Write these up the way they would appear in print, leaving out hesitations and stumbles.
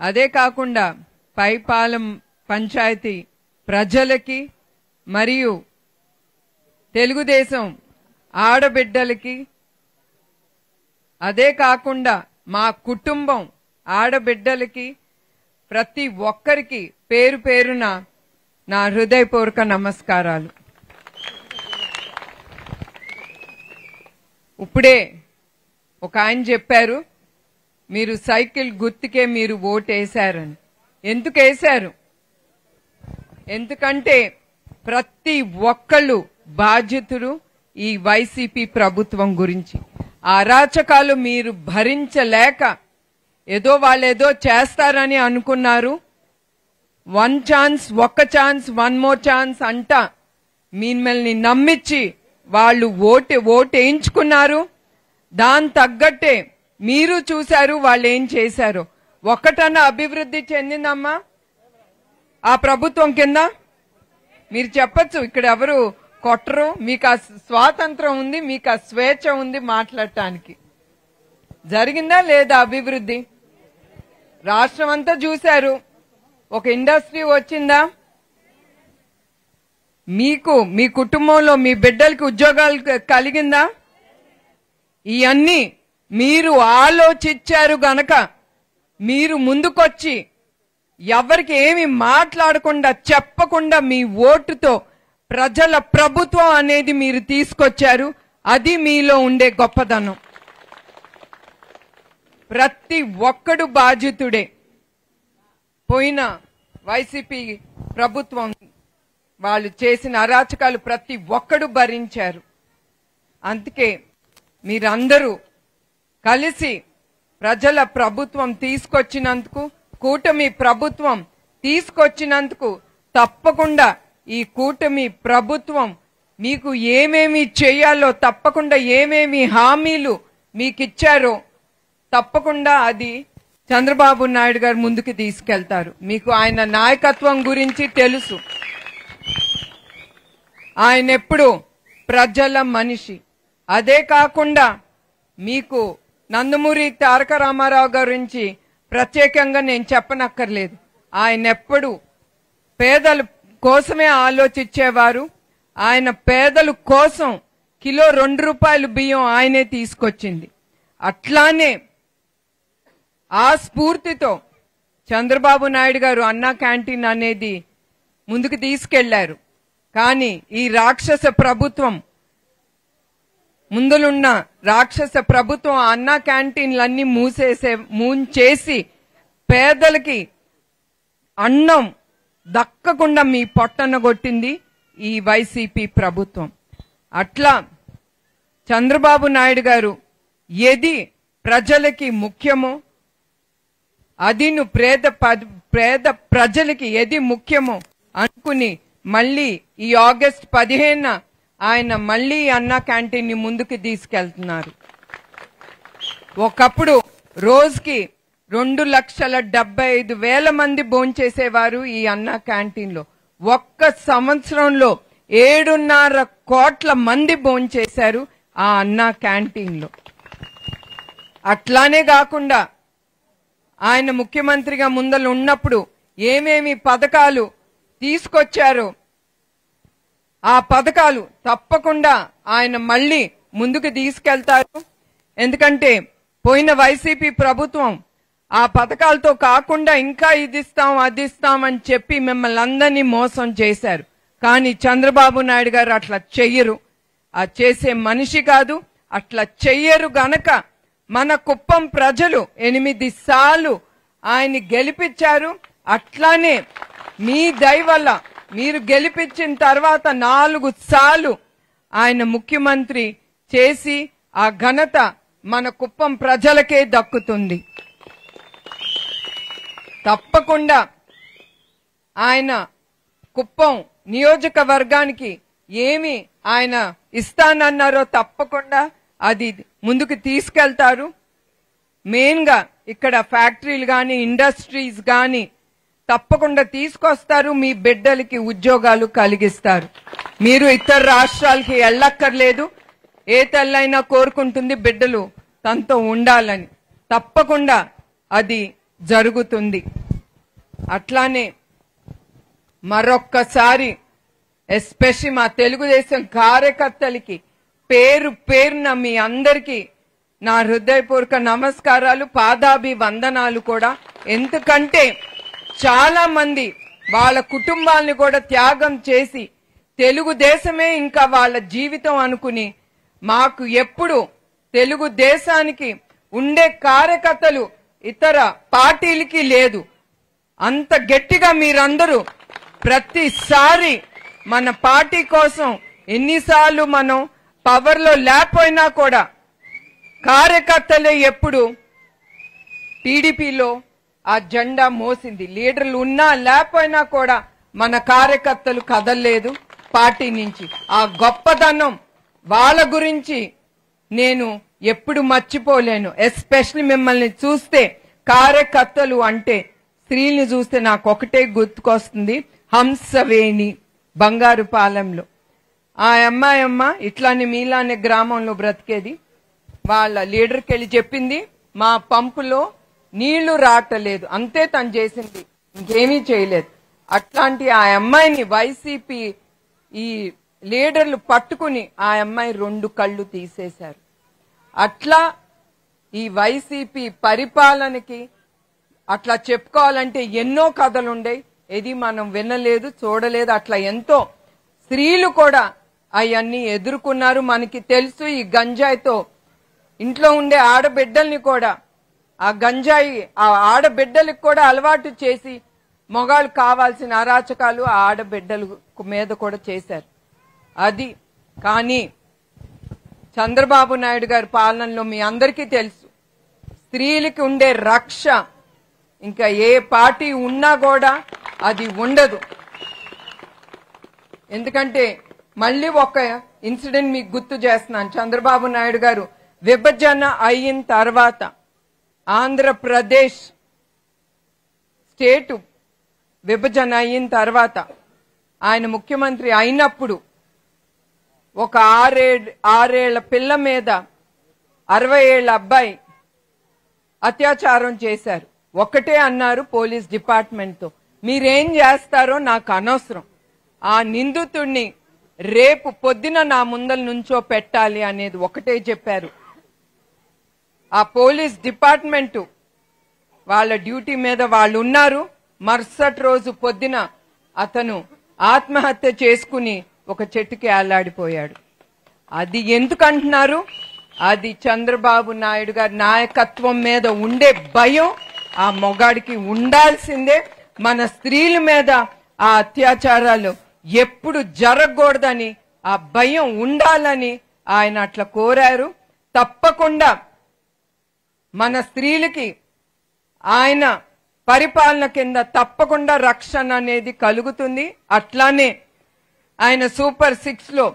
అదే కాకుండా పైపాలెం పంచాయతీ ప్రజలకి మరియు తెలుగుదేశం ఆడబిడ్డలకి, అదే కాకుండా మా కుటుంబం ఆడబిడ్డలకి, ప్రతి ఒక్కరికి పేరు పేరున నా హృదయపూర్వక నమస్కారాలు. ఇప్పుడే ఒక ఆయన చెప్పారు, మీరు సైకిల్ గుర్తుకే మీరు ఓటేశారని. ఎందుకు వేశారు? ఎందుకంటే ప్రతి ఒక్కళ్ళు బాధ్యతలు ఈ వైసీపీ ప్రభుత్వం గురించి. అరాచకాలు మీరు భరించలేక ఏదో వాళ్ళేదో చేస్తారని అనుకున్నారు. వన్ ఛాన్స్, ఒక్క ఛాన్స్, వన్ మోర్ ఛాన్స్ అంట మిమ్మల్ని నమ్మించి వాళ్ళు ఓటు వేయించుకున్నారు. దాని తగ్గట్టే మీరు చూశారు వాళ్ళు ఏం చేశారు. ఒక్కటన్నా అభివృద్ధి చెందిందమ్మా ఆ ప్రభుత్వం కింద? మీరు చెప్పచ్చు, ఇక్కడ ఎవరు కొట్టరు, మీకు ఆ స్వాతంత్రం ఉంది, మీకు ఆ స్వేచ్ఛ ఉంది మాట్లాడటానికి. జరిగిందా లేదా అభివృద్ధి? రాష్ట్రం అంతా చూశారు. ఒక ఇండస్ట్రీ వచ్చిందా? మీకు మీ కుటుంబంలో మీ బిడ్డలకి ఉద్యోగాలు కలిగిందా? ఇవన్నీ మీరు ఆలోచించారు గనక మీరు ముందుకొచ్చి ఎవరికి ఏమి మాట్లాడకుండా చెప్పకుండా మీ ఓటుతో ప్రజల ప్రభుత్వం అనేది మీరు తీసుకొచ్చారు. అది మీలో ఉండే గొప్పదనం. ప్రతి ఒక్కడు బాధ్యతుడే. పోయిన వైసీపీ ప్రభుత్వం వాళ్ళు చేసిన అరాచకాలు ప్రతి ఒక్కడు భరించారు. అందుకే మీరందరూ కలిసి ప్రజల ప్రభుత్వం తీసుకొచ్చినందుకు, కూటమి ప్రభుత్వం తీసుకొచ్చినందుకు తప్పకుండా ఈ కూటమి ప్రభుత్వం మీకు ఏమేమి చేయాలో, తప్పకుండా ఏమేమి హామీలు మీకు ఇచ్చారో తప్పకుండా అది చంద్రబాబు నాయుడు గారు ముందుకు తీసుకెళ్తారు. మీకు ఆయన నాయకత్వం గురించి తెలుసు. ఆయన ఎప్పుడు ప్రజల మనిషి. అదే కాకుండా మీకు నందమూరి తారక రామారావు గురించి ప్రత్యేకంగా నేను చెప్పనక్కర్లేదు. ఆయన ఎప్పుడు పేదల కోసమే ఆలోచించేవారు. ఆయన పేదల కోసం కిలో 2 రూపాయలు బియ్యం ఆయనే తీసుకొచ్చింది. అట్లానే ఆ స్ఫూర్తితో చంద్రబాబు నాయుడు గారు అన్నా క్యాంటీన్ అనేది ముందుకు తీసుకెళ్లారు. కానీ ఈ రాక్షస ప్రభుత్వం, ముందులున్న రాక్షస ప్రభుత్వం అన్నా క్యాంటీన్లన్నీ మూసేసి పేదలకి అన్నం దక్కకుండా మీ పొట్టన కొట్టింది ఈ వైసీపీ ప్రభుత్వం. అట్లా చంద్రబాబు నాయుడు గారు ఏది ప్రజలకి ముఖ్యమో అది పేద ప్రజలకి ఏది ముఖ్యమో అనుకుని మళ్ళీ ఈ ఆగస్టు 15న ఆయన మళ్ళీ అన్నా క్యాంటీన్ ని ముందుకు తీసుకెళ్తున్నారు. ఒకప్పుడు రోజుకి 2,75,000 మంది భోంచేసేవారు ఈ అన్నా క్యాంటీన్ లో. ఒక్క సంవత్సరంలో 7.5 కోట్ల మంది భోంచేశారు ఆ అన్నా క్యాంటీన్ లో. అట్లానే కాకుండా ఆయన ముఖ్యమంత్రిగా ముందలు ఉన్నప్పుడు ఏమేమి పథకాలు తీసుకొచ్చారో ఆ పథకాలు తప్పకుండా ఆయన మళ్ళీ ముందుకు తీసుకెళ్తారు. ఎందుకంటే పోయిన వైసీపీ ప్రభుత్వం ఆ పథకాలతో కాకుండా ఇంకా ఇది ఇస్తాం అది ఇస్తామని చెప్పి మిమ్మల్ని అందరినీ మోసం చేశారు. కానీ చంద్రబాబు నాయుడు గారు అట్లా చెయ్యరు. ఆ చేసే మనిషి కాదు. అట్లా చెయ్యరు గనక మన కుప్పం ప్రజలు 8 సార్లు ఆయన్ని గెలిపించారు. అట్లానే మీ దయ వల్ల మీరు గెలిపించిన తర్వాత 4 సార్లు ఆయన ముఖ్యమంత్రి చేసి ఆ ఘనత మన కుప్పం ప్రజలకే దక్కుతుంది. తప్పకుండా ఆయన కుప్పం నియోజకవర్గానికి ఏమి ఆయన ఇస్తానన్నారో తప్పకుండా అది ముందుకు తీసుకెళ్తారు. మెయిన్ గా ఇక్కడ ఫ్యాక్టరీలు గాని ఇండస్ట్రీస్ గాని తప్పకుండా తీసుకొస్తారు. మీ బిడ్డలకి ఉద్యోగాలు కలిగిస్తారు. మీరు ఇతర రాష్ట్రాలకి వెళ్ళక్కర్లేదు. ఏ తల్లైనా కోరుకుంటుంది బిడ్డలు తనతో ఉండాలని. తప్పకుండా అది జరుగుతుంది. అట్లానే మరొక్కసారి ఎస్పెషల్లీ మా తెలుగుదేశం కార్యకర్తలకి పేరు పేరున మీ అందరికీ నా హృదయపూర్వక నమస్కారాలు, పాదాభివందనాలు కూడా. ఎందుకంటే చాలా మంది వాళ్ళ కుటుంబాలను కూడా త్యాగం చేసి తెలుగుదేశమే ఇంకా వాళ్ళ జీవితం అనుకుని, మాకు ఎప్పుడు తెలుగుదేశానికి ఉండే కార్యకర్తలు ఇతర పార్టీలకి లేదు. అంత గట్టిగా మీరందరూ ప్రతిసారి మన పార్టీ కోసం ఎన్నిసార్లు మనం పవర్లో లేకపోయినా కూడా కార్యకర్తలే ఎప్పుడు టీడీపీలో ఆ జెండా మోసింది. లీడర్లు ఉన్నా లేకపోయినా కూడా మన కార్యకర్తలు కదలలేదు పార్టీ నుంచి. ఆ గొప్పదనం వాళ్ళ గురించి నేను ఎప్పుడు మర్చిపోలేను. ఎస్పెషల్లీ మిమ్మల్ని చూస్తే, కార్యకర్తలు అంటే స్త్రీల్ని చూస్తే నాకు ఒకటే గుర్తుకొస్తుంది, హంసవేణి బంగారుపాలెంలో ఆ అమ్మాయమ్మ ఇట్లానే మీలానే గ్రామంలో బ్రతికేది. వాళ్ళ లీడర్కి వెళ్ళి చెప్పింది, మా పంపులో నీళ్లు రావట్లేదు, అంతే తను చేసింది, ఇంకేమీ చేయలేదు. అట్లాంటి ఆ అమ్మాయిని వైసీపీ ఈ లీడర్లు పట్టుకుని ఆ అమ్మాయి 2 కళ్ళు తీసేశారు. అట్లా ఈ వైసీపీ పరిపాలనకి అట్లా చెప్పుకోవాలంటే ఎన్నో కథలుండే, ఇది మనం వినలేదు, చూడలేదు. అట్లా ఎంతో స్త్రీలు కూడా అవన్నీ ఎదుర్కొన్నారు. మనకి తెలుసు, ఈ గంజాయితో ఇంట్లో ఉండే ఆడబిడ్డల్ని కూడా ఆ గంజాయి ఆ ఆడబిడ్డలకు కూడా అలవాటు చేసి మొగాళ్ళు కావాల్సిన అరాచకాలు ఆ ఆడబిడ్డల మీద కూడా చేశారు. అది కానీ చంద్రబాబు నాయుడు గారి పాలనలో మీ అందరికీ తెలుసు, స్త్రీలకి ఉండే రక్ష ఇంకా ఏ పార్టీ ఉన్నా కూడా అది ఉండదు. ఎందుకంటే మళ్ళీ ఒక ఇన్సిడెంట్ మీకు గుర్తు చేస్తున్నాను. చంద్రబాబు నాయుడు గారు విభజన అయిన తర్వాత ఆంధ్రప్రదేశ్ స్టేట్ విభజన అయిన తర్వాత ఆయన ముఖ్యమంత్రి అయినప్పుడు ఒక 6 ఏళ్ల పిల్ల మీద 60 ఏళ్ల అబ్బాయి అత్యాచారం చేశారు. ఒకటే అన్నారు పోలీస్ డిపార్ట్మెంట్తో, మీరేం చేస్తారో నాకు అనవసరం, ఆ నిందితుడిని రేపు పొద్దున నా ముందల నుంచో పెట్టాలి అనేది ఒకటే చెప్పారు. ఆ పోలీస్ డిపార్ట్మెంటు వాళ్ళ డ్యూటీ మీద వాళ్ళు ఉన్నారు. మరుసటి రోజు పొద్దున అతను ఆత్మహత్య చేసుకుని ఒక చెట్టుకి ఆలాడిపోయాడు. అది ఎందుకంటున్నారు? అది చంద్రబాబు నాయుడు గారి నాయకత్వం మీద ఉండే భయం ఆ మొగాడికి ఉండాల్సిందే. మన స్త్రీల మీద ఆ అత్యాచారాలు ఎప్పుడు జరగకూడదని ఆ భయం ఉండాలని ఆయన అట్లా కోరారు. తప్పకుండా మన స్త్రీలకి ఆయన పరిపాలన కింద తప్పకుండా రక్షణ అనేది కలుగుతుంది. అట్లానే ఆయన సూపర్ 6లో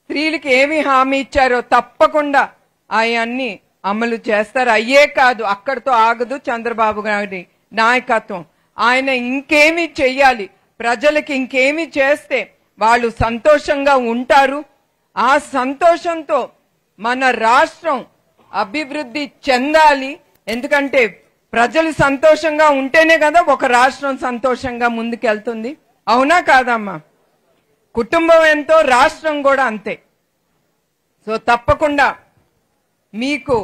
స్త్రీలకి ఏమి హామీ ఇచ్చారో తప్పకుండా అవన్నీ అమలు చేస్తారు. అయ్యే కాదు, అక్కడితో ఆగదు చంద్రబాబు గారి నాయకత్వం. ఆయన ఇంకేమి చెయ్యాలి, ప్రజలకి ఇంకేమి చేస్తే వాళ్ళు సంతోషంగా ఉంటారు. ఆ సంతోషంతో మన రాష్ట్రం అభివృద్ధి చెందాలి. ఎందుకంటే ప్రజలు సంతోషంగా ఉంటేనే కదా ఒక రాష్ట్రం సంతోషంగా ముందుకెళ్తుంది. అవునా కాదమ్మా? కుటుంబం ఎంతో రాష్ట్రం కూడా అంతే. సో తప్పకుండా మీకు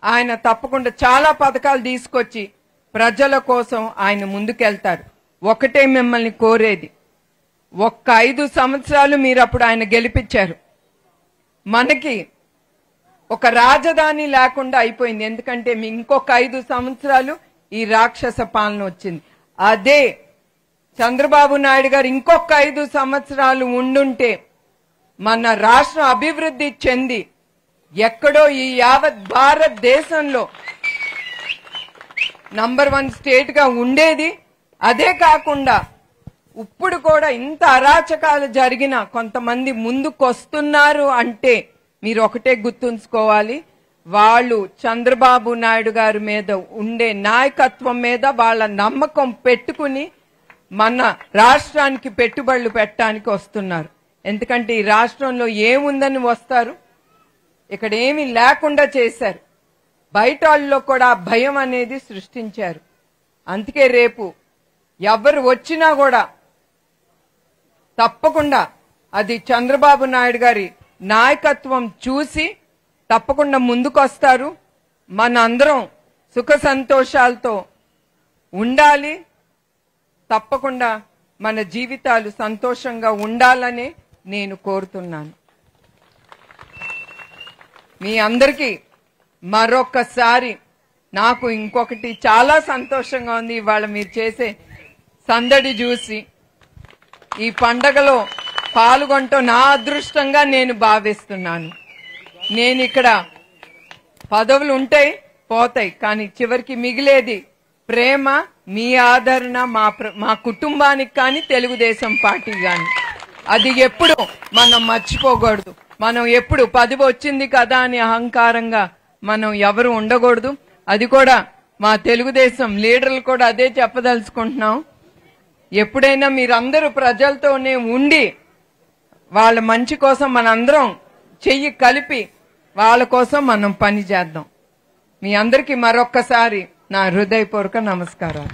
ఆయన తప్పకుండా చాలా పథకాలు తీసుకొచ్చి ప్రజల కోసం ఆయన ముందుకెళ్తారు. ఒకటే మిమ్మల్ని కోరేది, ఒక్క 5 సంవత్సరాలు మీరు అప్పుడు ఆయన గెలిపించారు. మనకి ఒక రాజధాని లేకుండా అయిపోయింది. ఎందుకంటే మీ ఇంకొక 5 సంవత్సరాలు ఈ రాక్షస పాలన వచ్చింది. అదే చంద్రబాబు నాయుడు గారు ఇంకొక 5 సంవత్సరాలు ఉండుంటే మన రాష్ట్రం అభివృద్ధి చెంది ఎక్కడో ఈ యావత్ భారతదేశంలో నంబర్ 1 స్టేట్ గా ఉండేది. అదే కాకుండా ఇప్పుడు కూడా ఇంత అరాచకాలు జరిగినా కొంతమంది ముందుకొస్తున్నారు అంటే మీరు ఒకటే గుర్తుంచుకోవాలి, వాళ్ళు చంద్రబాబు నాయుడు గారి మీద ఉండే నాయకత్వం మీద వాళ్ళ నమ్మకం పెట్టుకుని మన రాష్ట్రానికి పెట్టుబడులు పెట్టడానికి వస్తున్నారు. ఎందుకంటే ఈ రాష్ట్రంలో ఏముందని వస్తారు, ఇక్కడ ఏమీ లేకుండా చేశారు. బయట వాళ్ళలో కూడా భయం అనేది సృష్టించారు. అందుకే రేపు ఎవరు వచ్చినా కూడా తప్పకుండా అది చంద్రబాబు నాయుడు గారి నాయకత్వం చూసి తప్పకుండా ముందుకొస్తారు. మన అందరం సుఖ సంతోషాలతో ఉండాలి. తప్పకుండా మన జీవితాలు సంతోషంగా ఉండాలని నేను కోరుతున్నాను. మీ అందరికీ మరొకసారి నాకు ఇంకొకటి చాలా సంతోషంగా ఉంది. ఇవాళ మీరు చేసే సందడి చూసి ఈ పండగలో పాల్గొనటం నా అదృష్టంగా నేను భావిస్తున్నాను. నేను ఇక్కడ పదవులు ఉంటాయి పోతాయి, కానీ చివరికి మిగిలేది ప్రేమ, మీ ఆదరణ, మా కుటుంబానికి కానీ తెలుగుదేశం పార్టీ కానీ. అది ఎప్పుడు మనం మర్చిపోకూడదు. మనం ఎప్పుడు పదవి వచ్చింది కదా అని అహంకారంగా మనం ఎవరు ఉండకూడదు. అది కూడా మా తెలుగుదేశం లీడర్లు కూడా అదే చెప్పదలుచుకుంటున్నాం. ఎప్పుడైనా మీరందరూ ప్రజలతోనే ఉండి వాళ్ళ మంచి కోసం మనందరం చెయ్యి కలిపి వాళ్ళ కోసం మనం పని చేద్దాం. మీ అందరికీ మరొక్కసారి నా హృదయపూర్వక నమస్కారాలు.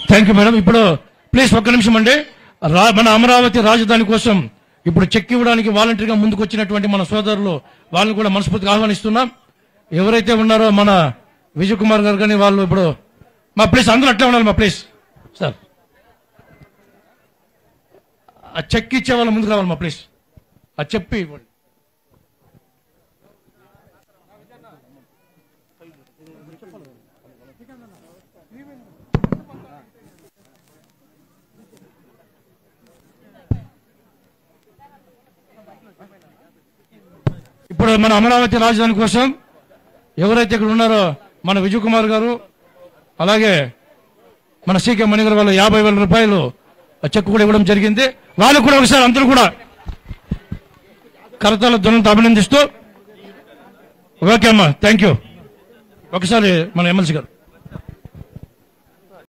Thank you madam. ఇప్పుడు ప్లీజ్ ఒక్క నిమిషం అండి. మన అమరావతి రాజధాని కోసం ఇప్పుడు చెక్ ఇవ్వడానికి వాలంటీర్గా ముందుకు వచ్చినటువంటి మన సోదరులు వాళ్ళని కూడా మనస్ఫూర్తిగా ఆహ్వానిస్తున్నాం. ఎవరైతే ఉన్నారో మన విజయ్ కుమార్ గారు కానీ వాళ్ళు ఇప్పుడు మా ప్లీజ్ అందరూ అట్లే ఉండాలి. మా ప్లీజ్ సార్ ఆ చెక్ ఇచ్చే వాళ్ళు ముందుకు రావాలి. మా ప్లీజ్ ఆ చెప్పి ఇవ్వండి. ఇప్పుడు మన అమరావతి రాజధాని కోసం ఎవరైతే ఇక్కడ ఉన్నారో మన విజయ్ కుమార్ గారు అలాగే మన సీకే మణి గారు వాళ్ళు 50,000 రూపాయలు చెక్ కూడా ఇవ్వడం జరిగింది. వాళ్ళు కూడా ఒకసారి అందరూ కూడా కరతాల ధ్వనులతో అభినందిస్తూ ఓకే అమ్మా థ్యాంక్ యూ. ఒకసారి మన ఎమ్మెల్సీ గారు